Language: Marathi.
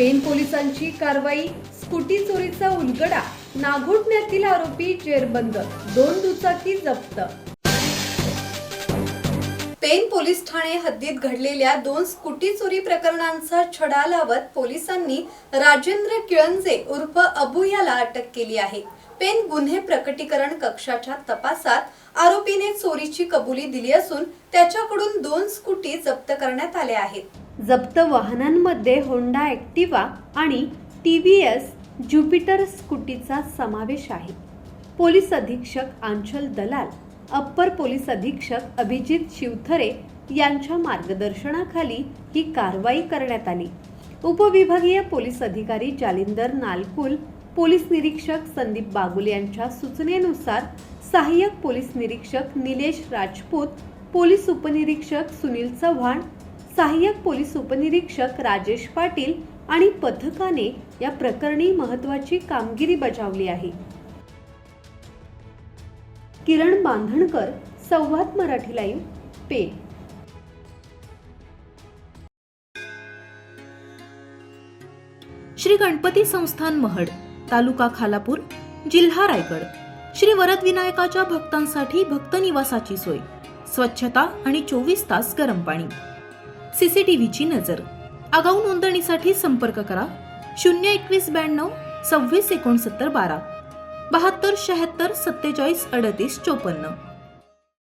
पेन पोलिसांची कारवाई, स्कूटी चोरीचा उलगडा, नागोठण्यातील आरोपी जेरबंद, 2 दुचाकी जप्त। पेन पोलीस ठाणे हद्दीत घडलेल्या 2 स्कूटी चोरी प्रकरणांचा छडा लावत पोलिसांनी राजेंद्र किळंजे उर्फ अबू याला अटक केली आहे। पेन गुन्हे प्रकटीकरण कक्षाच्या तपासात आरोपीने चोरीची कबुली दिली असून त्याच्याकडून 2 स्कूटी जप्त करण्यात आल्या आहेत। जप्त वाहनांमध्ये होंडा ऍक्टिवा आणि TVS ज्युपिटर स्कूटीचा समावेश आहे। पोलीस अधीक्षक आंचल दलाल, अप्पर पोलीस अधीक्षक अभिजित शिवथरे यांच्या मार्गदर्शनाखाली ही कारवाई करण्यात आली। उपविभागीय पोलीस अधिकारी जालिंदर नालकुल, पोलीस निरीक्षक संदीप बागुल यांच्या सूचनेनुसार सहाय्यक पोलीस निरीक्षक निलेश राजपूत, पोलीस उपनिरीक्षक सुनील चव्हाण, सहाय्यक पोलीस उपनिरीक्षक राजेश पाटील आणि पथकाने या प्रकरणी महत्त्वाची कामगिरी बजावली आहे। किरण बांधणकर, संवाद मराठी लाईव्ह, पेन। श्री गणपती संस्थान महड, तालुका खालापूर, जिल्हा रायगड। श्री वरद विनायकाच्या भक्तांसाठी भक्त निवासाची सोय, स्वच्छता आणि 24 तास गरम पाणी, CCTVची नजर। आगाऊ नोंदणीसाठी संपर्क करा 02192 26 69 12 72 76 47 38 54।